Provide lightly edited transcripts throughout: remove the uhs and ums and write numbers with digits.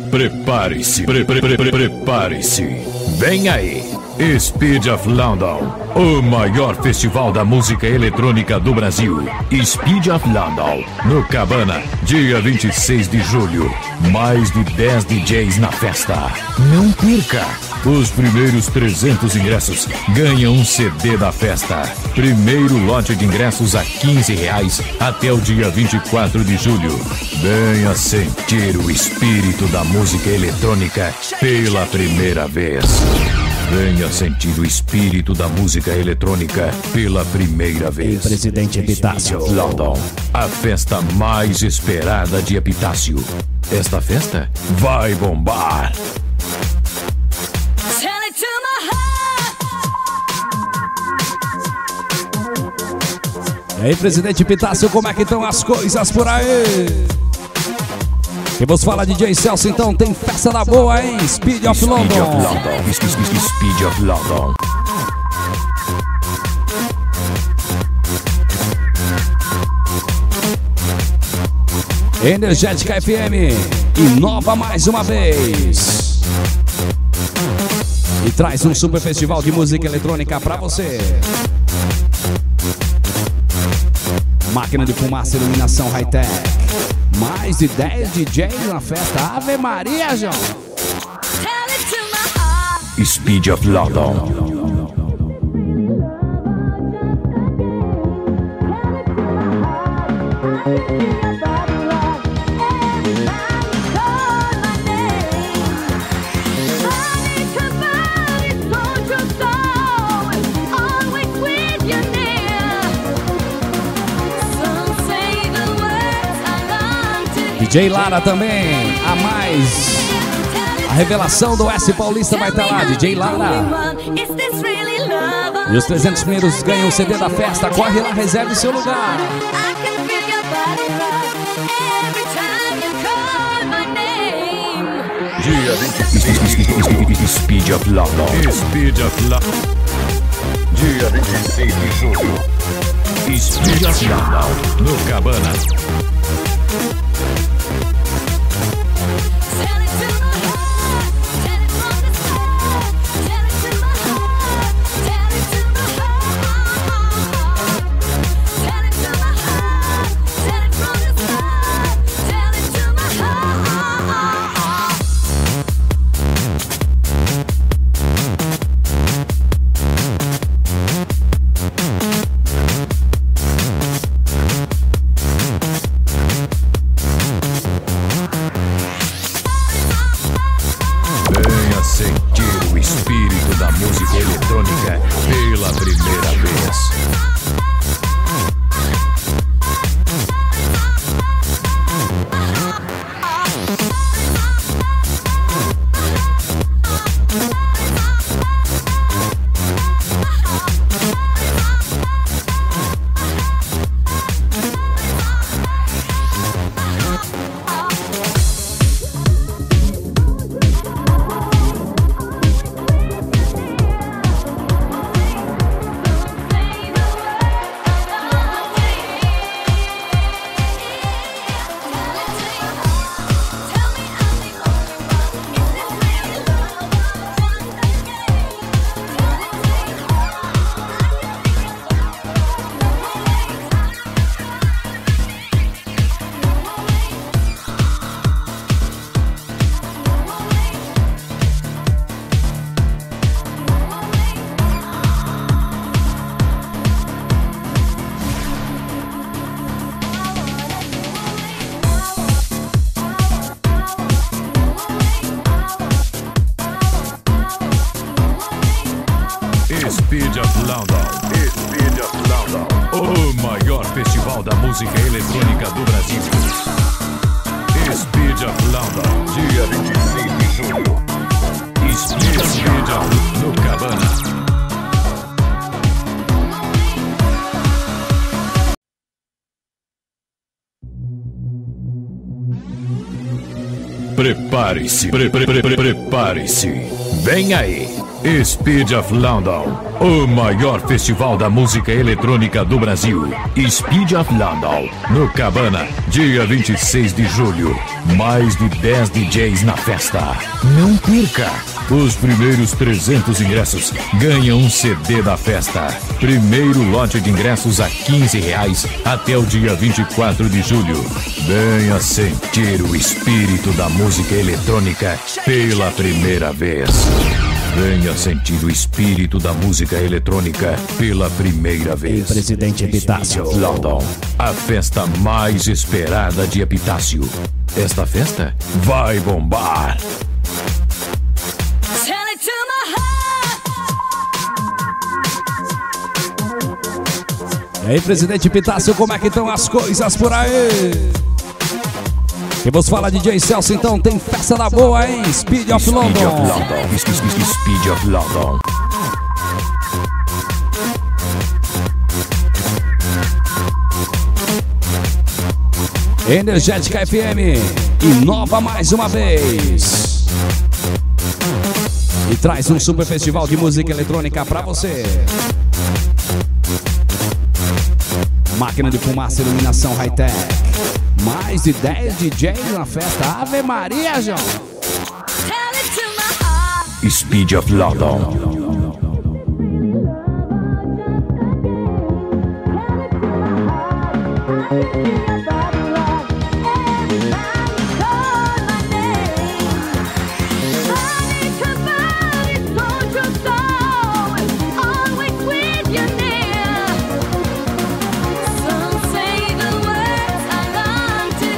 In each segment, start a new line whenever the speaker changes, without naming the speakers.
Prepare-se, prepare-se. Vem aí, Speed of London, o maior festival da música eletrônica do Brasil. Speed of London, no Cabana, dia 26 de julho. Mais de 10 DJs na festa. Não perca! Os primeiros 300 ingressos ganham um CD da festa. Primeiro lote de ingressos a R$15 até o dia 24 de julho. Venha sentir o espírito da música eletrônica pela primeira vez. Venha sentir o espírito da música eletrônica pela primeira vez.
Presidente Epitácio.
London, a festa mais esperada de Epitácio. Esta festa vai bombar.
E aí, presidente Epitácio, como é que estão as coisas por aí? Quem vos fala, DJ Celso, então tem festa da boa, hein? Speed of London.
Speed of London.
Energética FM inova mais uma vez e traz um super festival de música eletrônica pra você. Máquina de fumaça, iluminação high-tech. Mais de 10 DJs na festa. Ave Maria, João.
Speed of London.
DJ Lara também, a revelação do S Paulista vai estar lá, DJ Lara. E os 300 primeiros ganham o CD da festa, corre lá, reserve seu lugar.
Dia 20, Speed of London. Speed of London. Dia 26 de julho. Speed of London, no Cabana. Sentir o espírito da música eletrônica pela primeira vez. Speed of London. Speed of London. O maior festival da música eletrônica do Brasil. Speed of London. Dia 26 de julho. Speed of no Cabana. Prepare-se, prepare-se. Vem aí, Speed of London, o maior festival da música eletrônica do Brasil. Speed of London, no Cabana, dia 26 de julho. Mais de 10 DJs na festa. Não perca! Os primeiros 300 ingressos ganham um CD da festa. Primeiro lote de ingressos a R$15 até o dia 24 de julho. Venha sentir o espírito da música eletrônica pela primeira vez. Venha sentir o espírito da música eletrônica pela primeira vez.
Em Presidente Epitácio,
London, a festa mais esperada de Epitácio. Esta festa vai bombar.
E aí, Presidente Epitácio, como é que estão as coisas por aí? Quem vos fala, DJ Celso, então tem festa da boa, hein? Speed of London.
Speed of London.
Energética FM inova mais uma vez e traz um super festival de música eletrônica pra você. Máquina de fumaça, iluminação high-tech. Mais de 10 DJs na festa. Ave Maria, João.
Speed of London.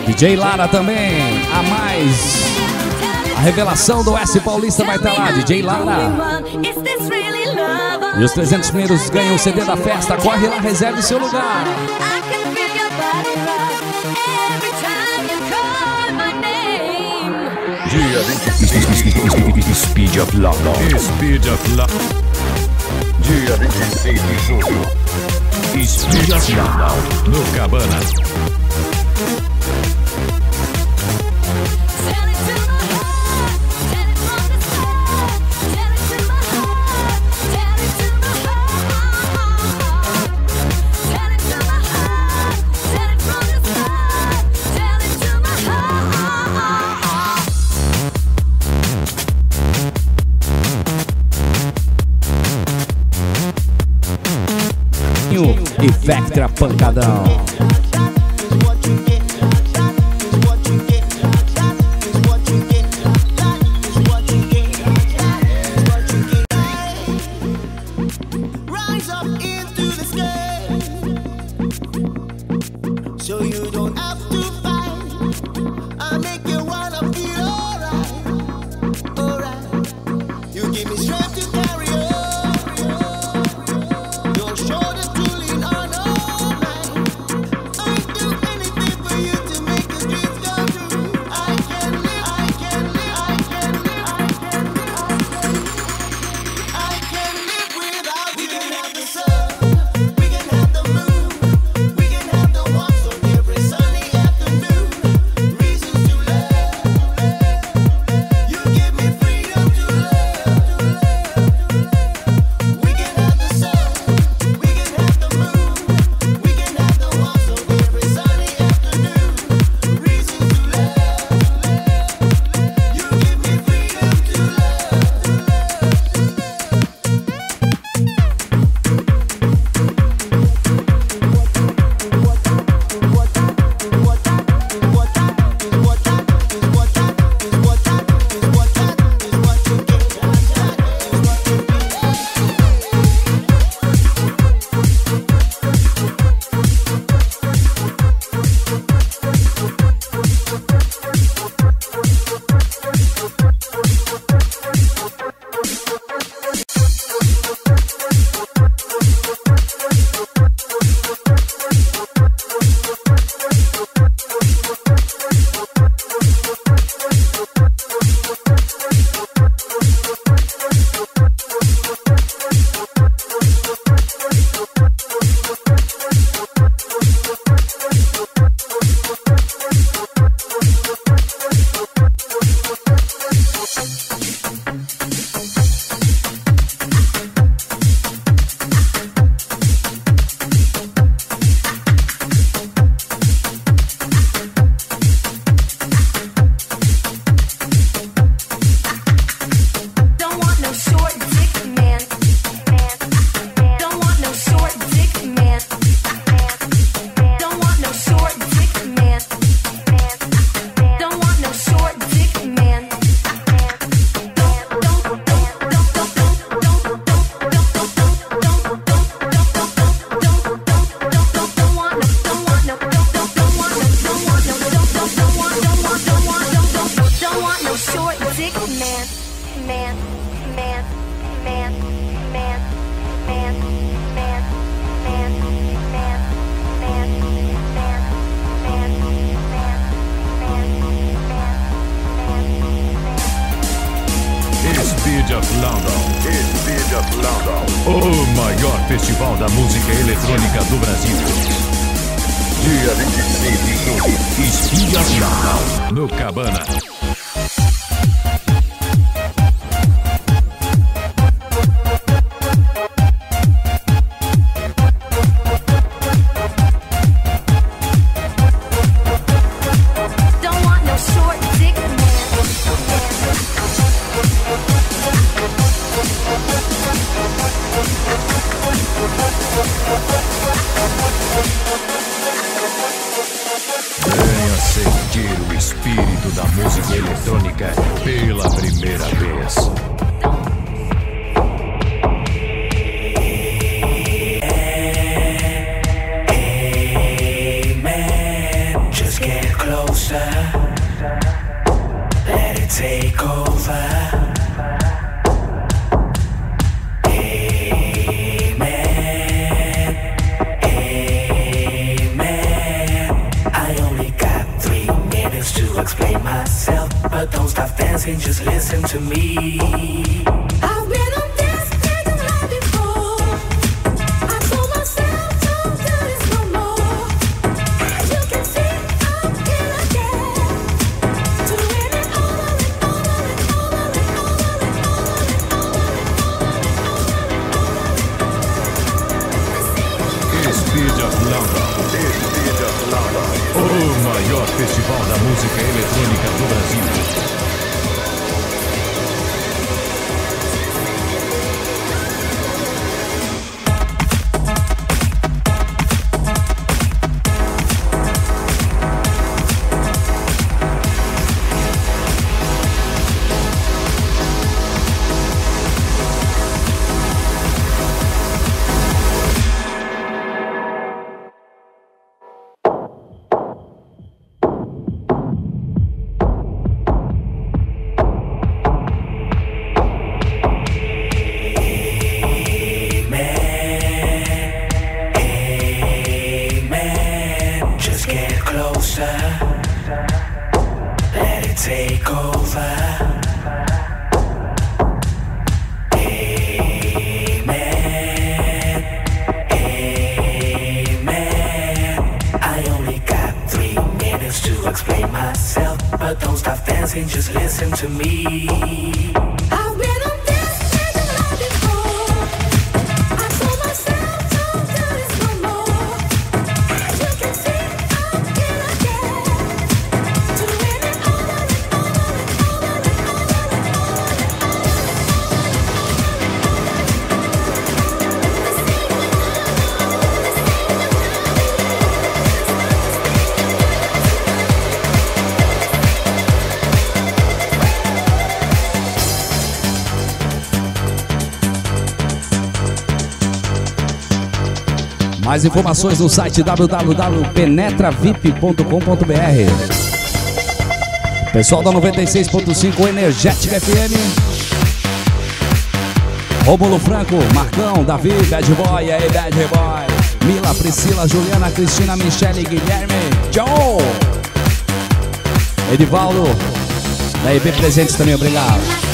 DJ Lara também, a revelação do S Paulista vai estar lá, DJ Lara. E os 300 primeiros ganham o CD da festa, corre lá, reserve seu lugar.
Dia 20 Speed of London. Speed of London. Dia 26 de julho. Speed of London, no Cabana.
E Vectra Pancadão.
We can have the moon, we can have the walks on every side.
maior festival da música eletrônica do Brasil. Dia 26 de julho, Speed of London, no Cabana. Venha sentir o espírito da música eletrônica pela primeira vez.
Amen. Just get closer. Let it take over. Explain myself, but don't stop dancing, just listen to me. I've been on this taking life before. I told myself don't do this no more. As you can see, I'm here again, doing it over and over and over and over and over and over.
Speed of London. Speed of London. O maior festival da música eletrônica do Brasil. Let it take over. Amen. Amen. I only got 3 minutes to explain myself, but don't stop dancing, just listen to me. I've been on this taking life before. I told myself don't do this no more. As you can see, I'm here again, doing it over and over and over and over and
Mais informações no site www.penetravip.com.br. Pessoal da 96.5 Energética FM. Rômulo Franco, Marcão, Davi, Bad Boy, e aí Bad Boy, Mila, Priscila, Juliana, Cristina, Michele, Guilherme, Joe, Edivaldo, da EB Presentes também, obrigado.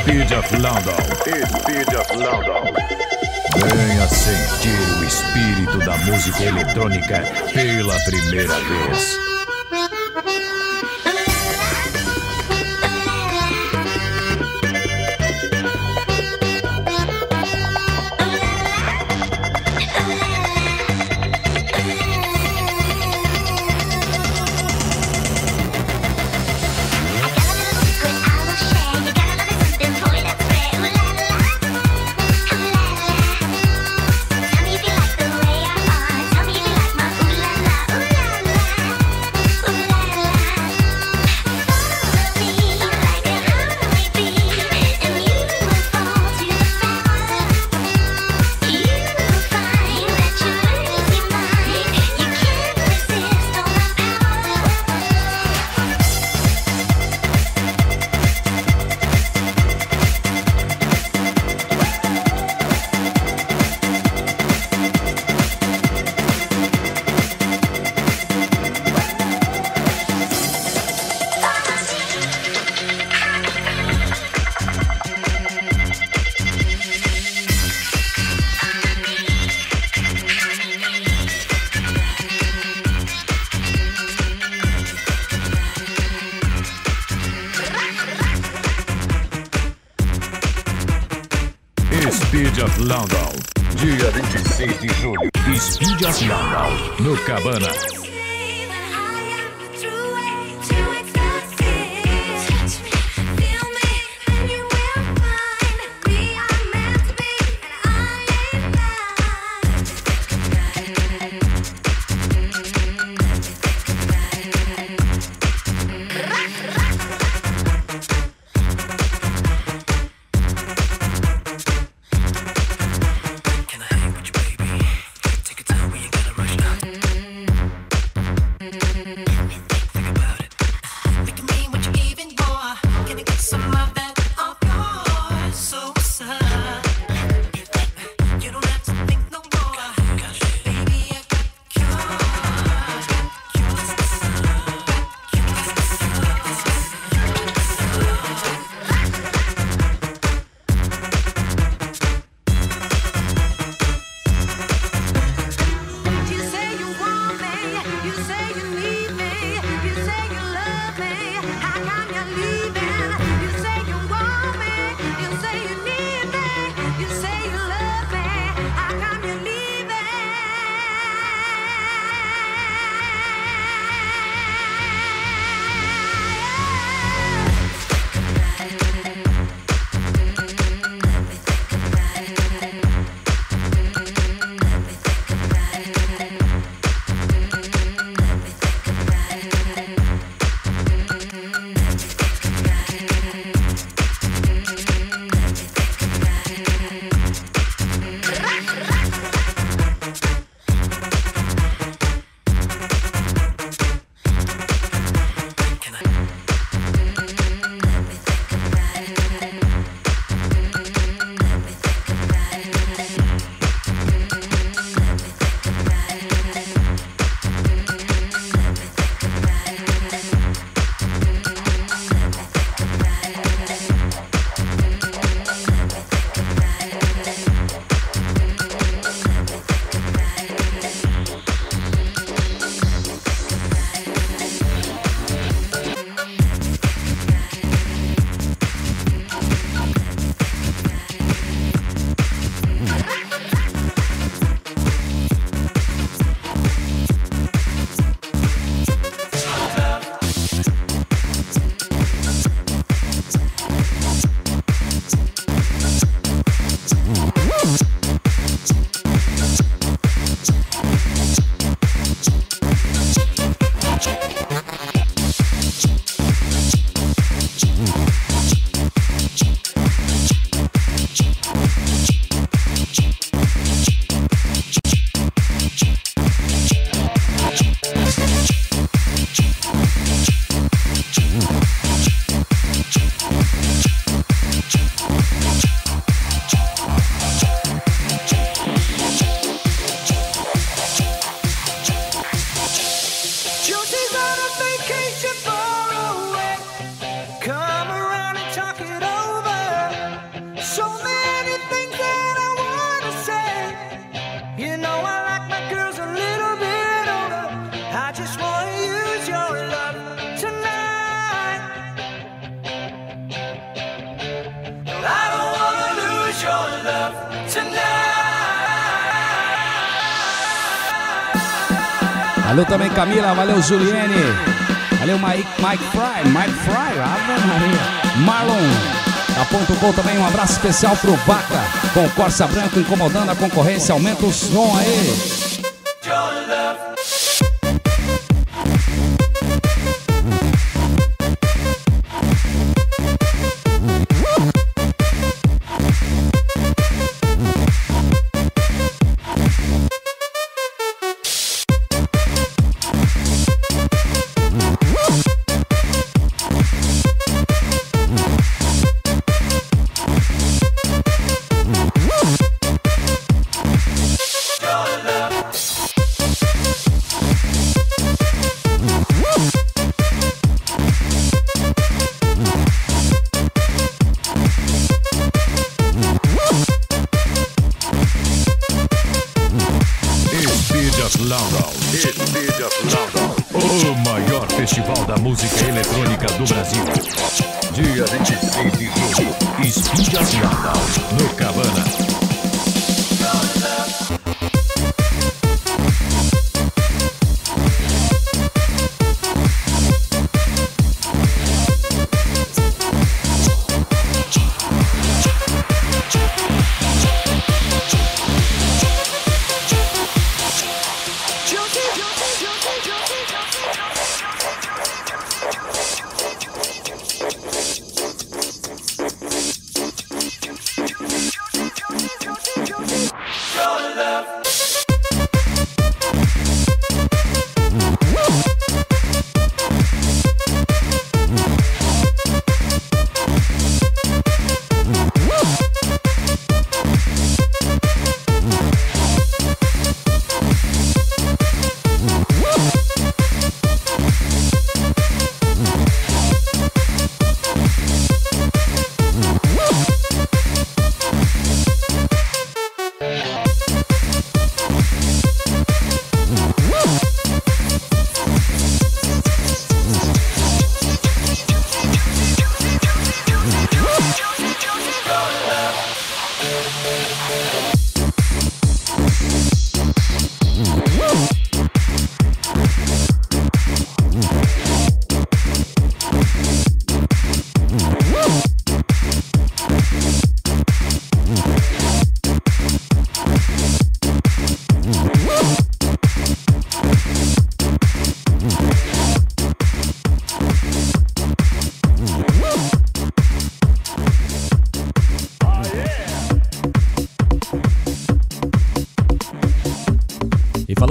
Speed of London. Speed of London. Venha sentir o espírito da música eletrônica pela primeira vez. Speed of London, dia 26 de julho. Speed of London, no Cabana.
Valeu também Camila, valeu Juliane, valeu Mike Fry, Ave Maria, Marlon, da Ponto Gol também, um abraço especial pro Vaca, com o Corsa Branco incomodando a concorrência, aumenta o som aí.
O maior festival da música eletrônica do Brasil. Dia 26 de julho, Speed of London, no Cabana.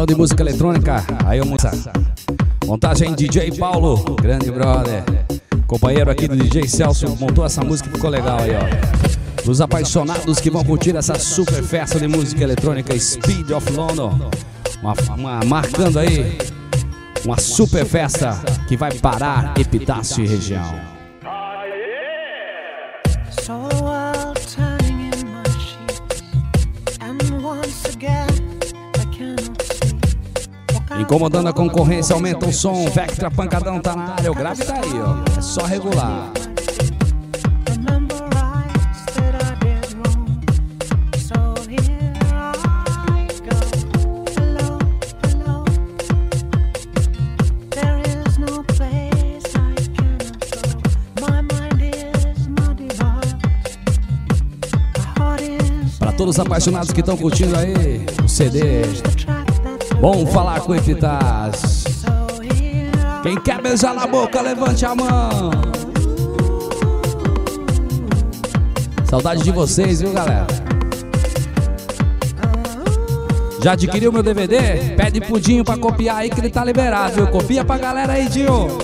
Falando em música eletrônica, aí eu montagem DJ Paulo, grande brother, companheiro aqui do DJ Celso, montou essa música, ficou legal aí, ó. Dos apaixonados que vão curtir essa super festa de música eletrônica Speed of London, marcando aí uma super festa que vai parar Epitácio e região. Incomodando a concorrência, aumenta o som, Vectra Pancadão tá na área, o grave tá aí, ó, é só regular. Para todos os apaixonados que estão curtindo aí o CD, bom falar com o Epitácio. Quem quer beijar na boca, levante a mão. Saudade de vocês, viu, galera? Já adquiriu meu DVD? Pede pro Dinho pra copiar aí que ele tá liberado, viu? Copia pra galera aí, Dinho.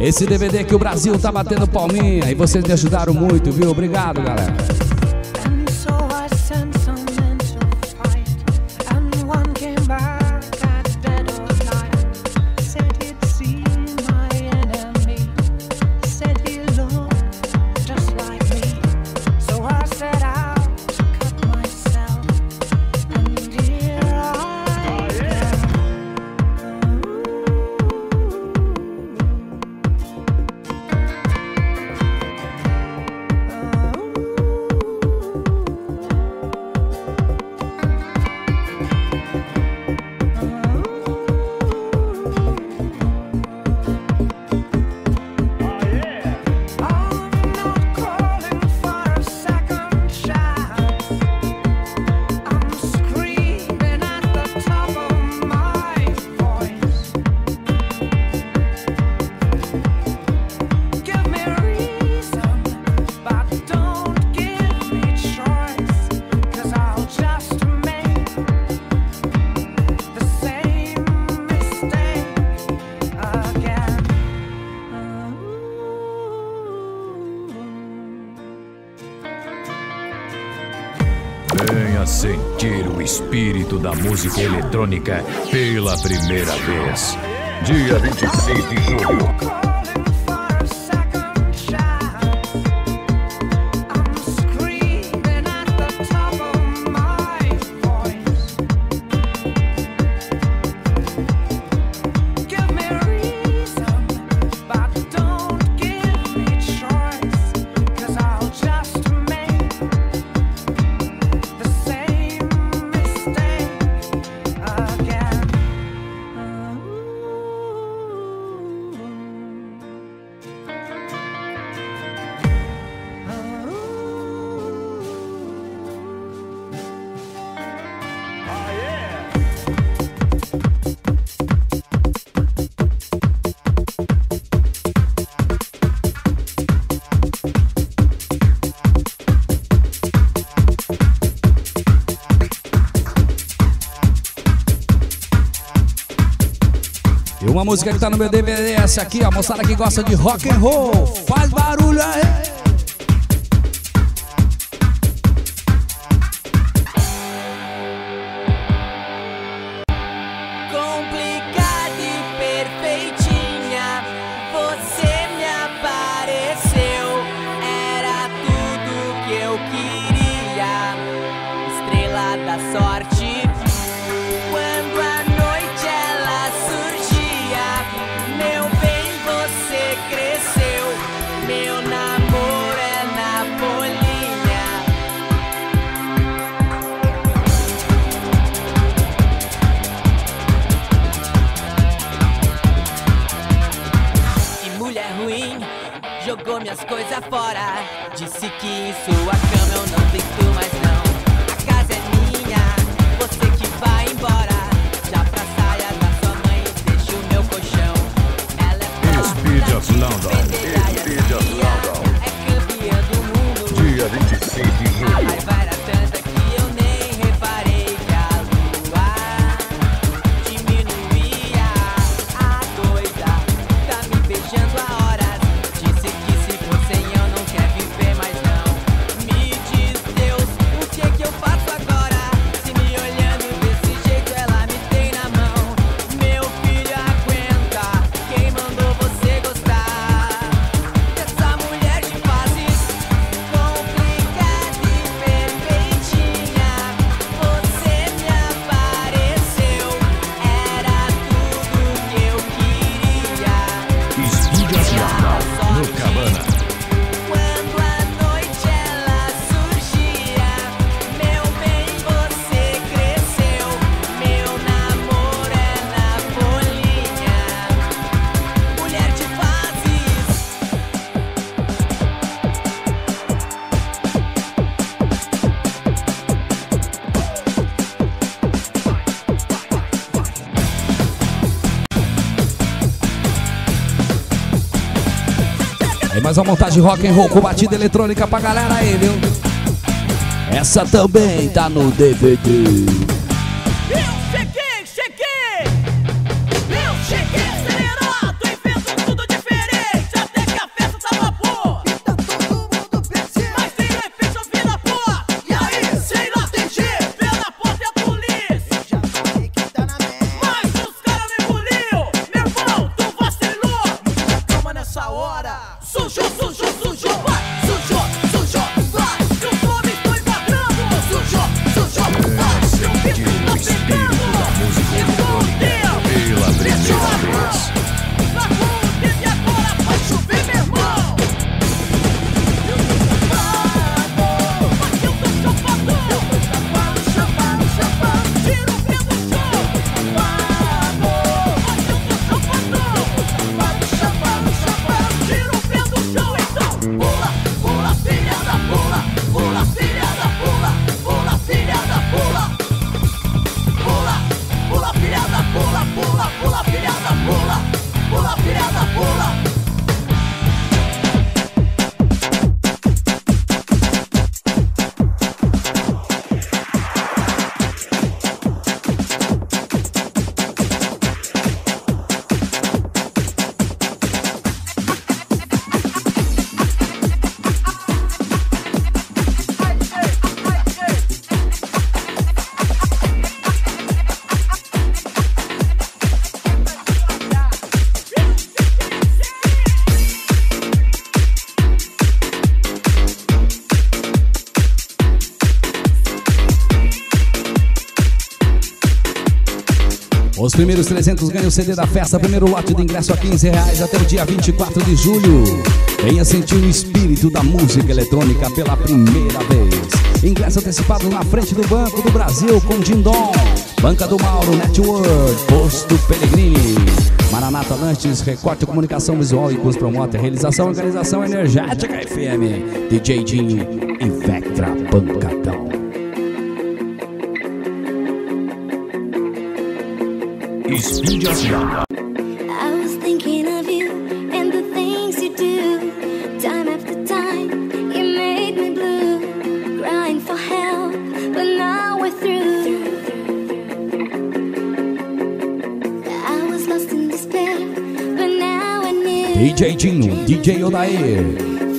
Esse DVD que o Brasil tá batendo palminha e vocês me ajudaram muito, viu? Obrigado, galera.
Venha sentir o espírito da música eletrônica pela primeira vez. Dia 26 de julho.
Uma música que tá no meu DVD, essa aqui, ó, moçada que gosta de rock and roll, faz barulho aí.
Complicada e perfeitinha, você me apareceu, era tudo que eu queria, estrela da sorte. Quando a noite ela surgia, meu bem, você cresceu. Meu namoro é na bolinha. Que mulher ruim, jogou minhas coisas fora. Disse que em sua cama eu não deito mais não. A casa é minha, você que vai embora. Já pra saia da sua mãe, deixa o meu colchão. Ela é
Speed of London. Speed of London.
é campeã do mundo.
Dia 26 de
A
julho.
raiva era tanta que eu nem reparei que a lua
Aí mais uma montagem rock and roll com batida eletrônica pra galera aí, viu? Essa também tá no DVD.
Eu cheguei! Eu cheguei acelerado e vendo tudo diferente. Até que a festa tava boa. Tá todo mundo pensando. Mas de repente eu vi na porta. E aí, sei lá, tem jeito. Vê na porta e a polícia. Já falei que tá na merda. Mas os caras me engoliu. Meu irmão, tu vacilou. Muita calma nessa hora. Sujou, vai. Sujou, vai. Eu só me estou enquadrando. Sujou, vai. Eu vi que tá pegando.
Pela primeira vez.
E agora vai chover, meu irmão. Aqui eu tô chapadão. Chapado. Tira o pé do chão. Aqui eu tô chapadão. Tira o pé do chão. Então pula, filha da pula. Pula, filha da pula. Pula, filha da pula. Pula, filha da pula. Pula, filha da pula. Pula, filha da pula.
Os primeiros 300 ganham o CD da festa. Primeiro lote de ingresso a R$15 até o dia 24 de julho. Venha sentir o espírito da música eletrônica pela primeira vez. Ingresso antecipado na frente do Banco do Brasil com Dindom, Banca do Mauro, Network, Posto Pellegrini, Maranata Lanches, Recorte Comunicação Visual e Cus Promoter. Realização Organização Energética FM, DJ Dinho e Vectra Pancadão.
Speed of London.
I was thinking of you and the things you do. Time after time, you made me blue. Crying for help, but now we're through. I was lost in despair, but now I knew.
DJ Dinho, DJ Odair,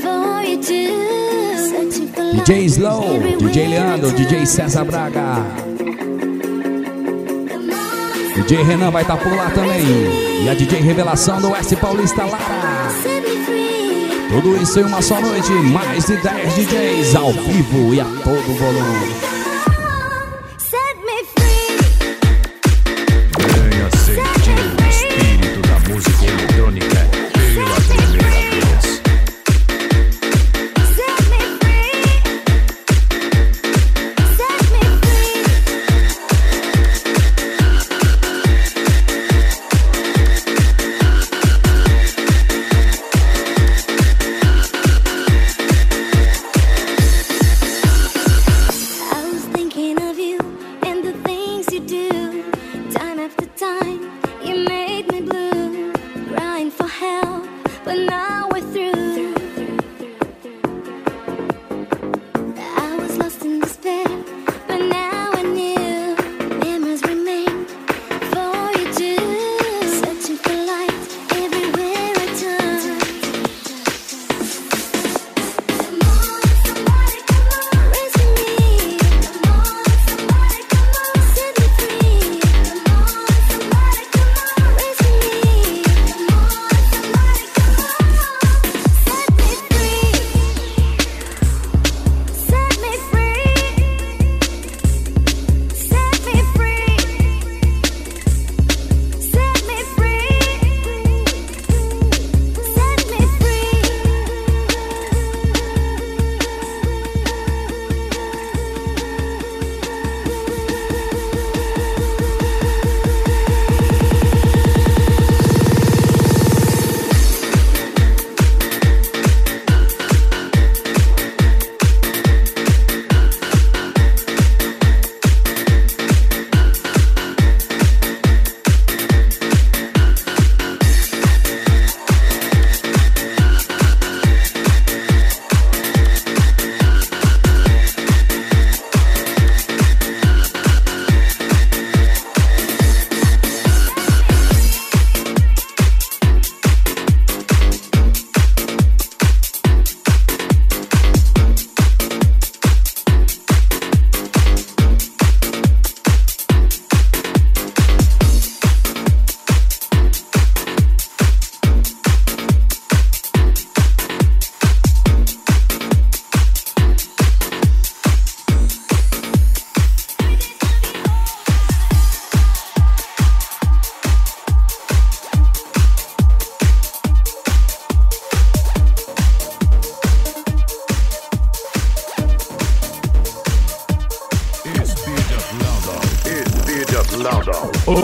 For you too. Searching for love
DJ Slow,
everywhere
DJ Leandro,
I
DJ
turn.
César Braga.
Come on,
DJ Renan vai estar por lá também. E a DJ Revelação do Oeste Paulista Lara.
set me free.
Tudo isso em uma só noite. Mais de 10 DJs ao vivo e a todo volume.
Set me free.
Venha sentir o espírito da música eletrônica pela primeira vez.
Set me free. Set me free. I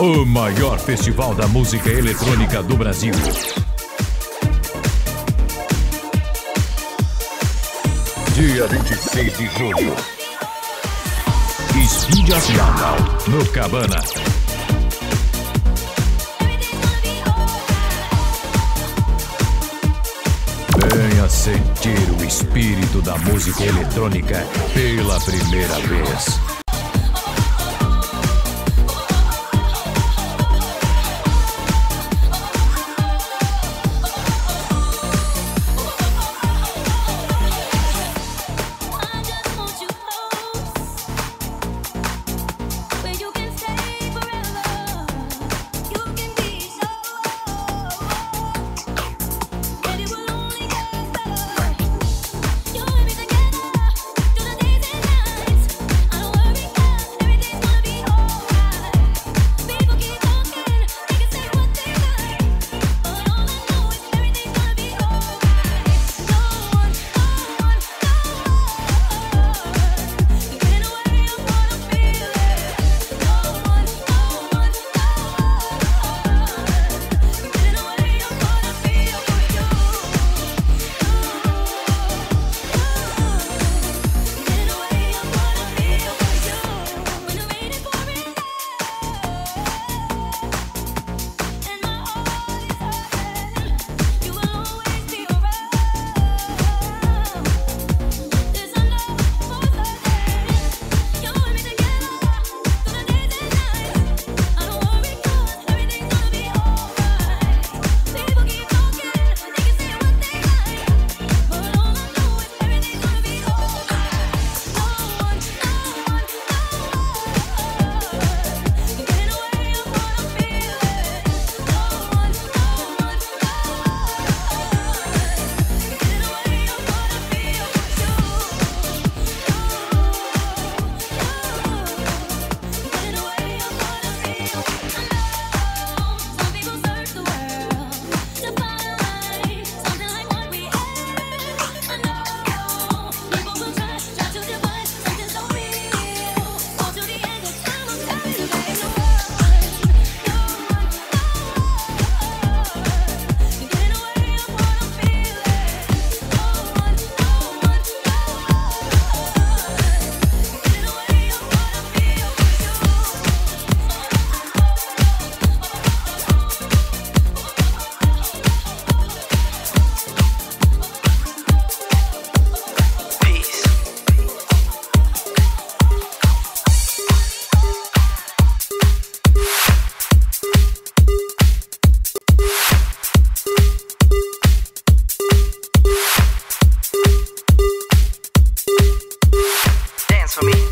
o maior festival da música eletrônica do Brasil. Dia 26 de julho. Speed of London, no Cabana. Venha sentir o espírito da música eletrônica pela primeira vez.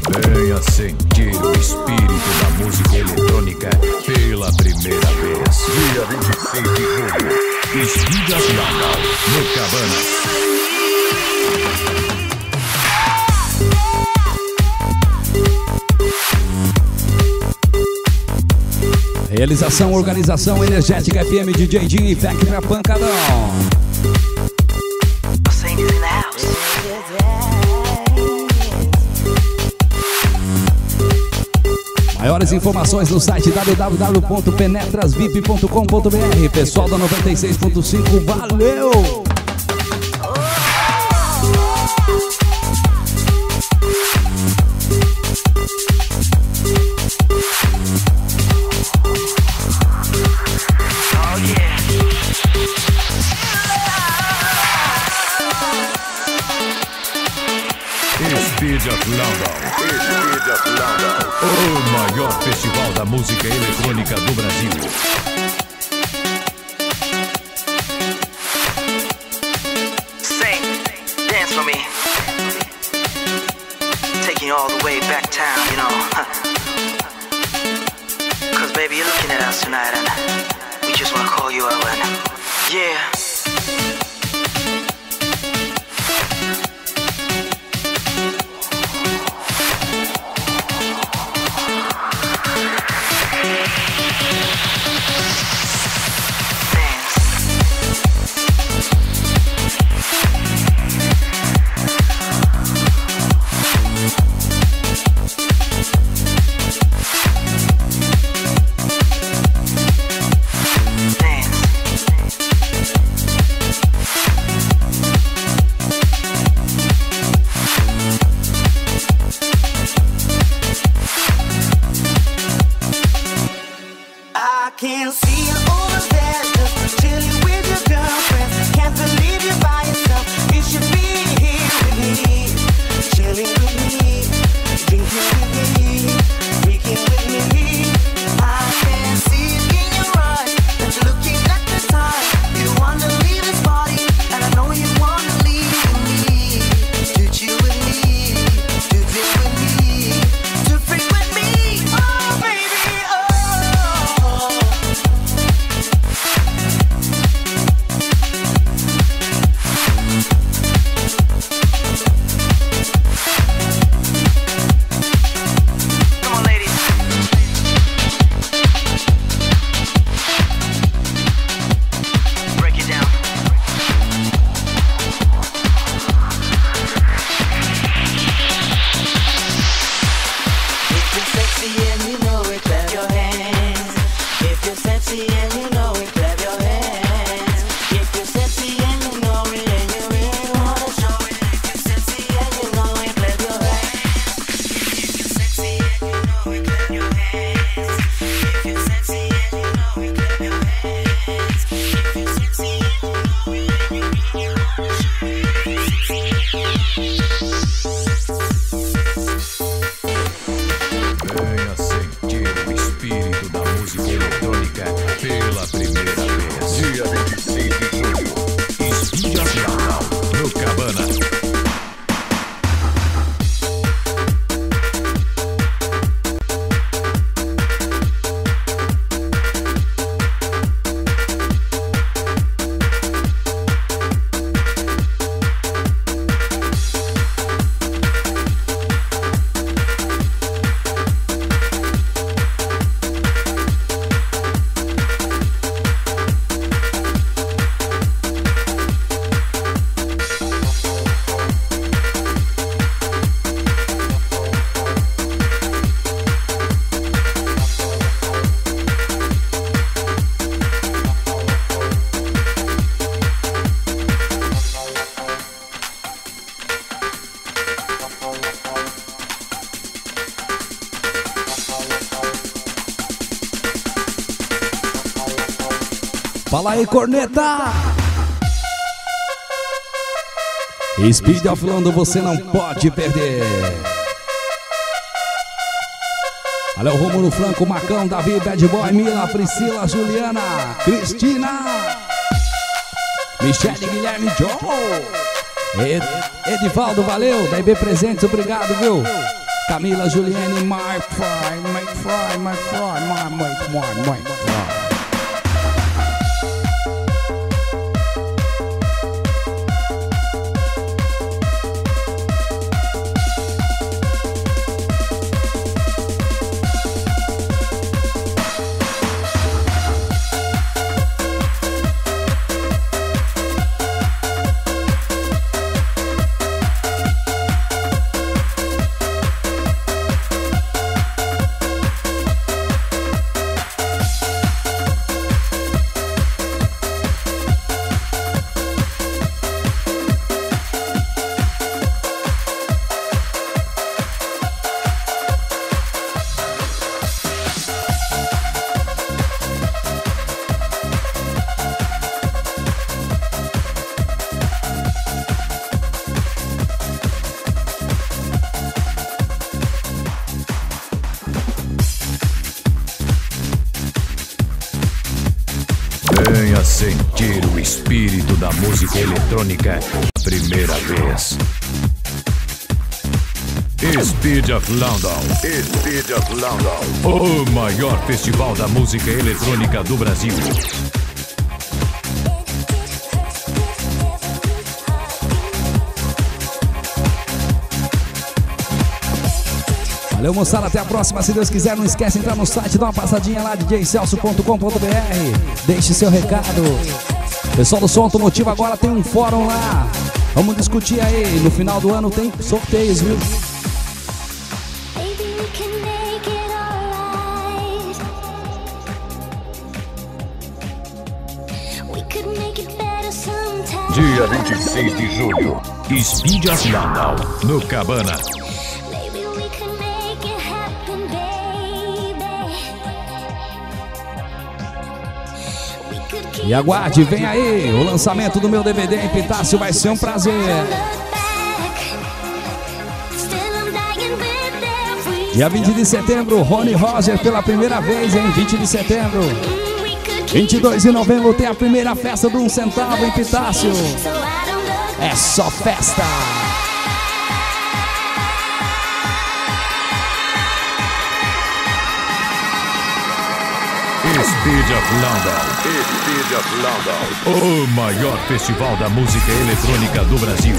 Venha sentir o espírito da música eletrônica pela primeira vez. Dia 26 de julho, Speed of London, no Cabana.
Realização, organização, Energética FM, DJ Jim e Factory Pancadão. Maiores informações no site www.penetrasvip.com.br. Pessoal da 96.5, valeu!
Speed of London. Speed of London. O maior festival da música eletrônica do Brasil.
Sing, dance for me. Taking you all the way back town, you know. Cause baby, you're looking at us tonight and we just wanna call you out and yeah.
Fala aí, corneta! Speed of London, você não pode perder. Valeu, Rômulo Franco, Macão, Davi, Bad Boy, Mila, Priscila, Juliana, Cristina, Michele, Guilherme, Joe, Edivaldo, valeu, da IB Presentes, obrigado, viu? Camila, Juliane, my fry.
Venha sentir o espírito da música eletrônica primeira vez. Speed of London. Speed of London. O maior festival da música eletrônica do Brasil.
Valeu, moçada, até a próxima, se Deus quiser. Não esquece de entrar no site, dá uma passadinha lá, djcelso.com.br. Deixe seu recado. Pessoal do som automotivo agora tem um fórum lá. Vamos discutir aí, no final do ano tem sorteios, viu?
Baby, we can make it alright. We could make it better sometime.
Dia 26 de julho. Speed of London, no Cabana.
Maybe we can make it happen, baby. We could keep
E aguarde, vem aí, o lançamento do meu DVD em Epitácio vai ser um prazer. Dia 20 de setembro, Rony Roger pela primeira vez, em 20 de setembro. 22 de novembro tem a primeira festa do 1 centavo em Epitácio. É só festa.
Speed of London. Speed of London. O maior festival da música eletrônica do Brasil.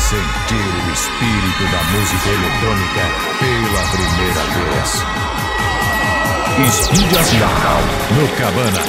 Sentir o espírito da música eletrônica pela primeira vez. Speed of London, no Cabana.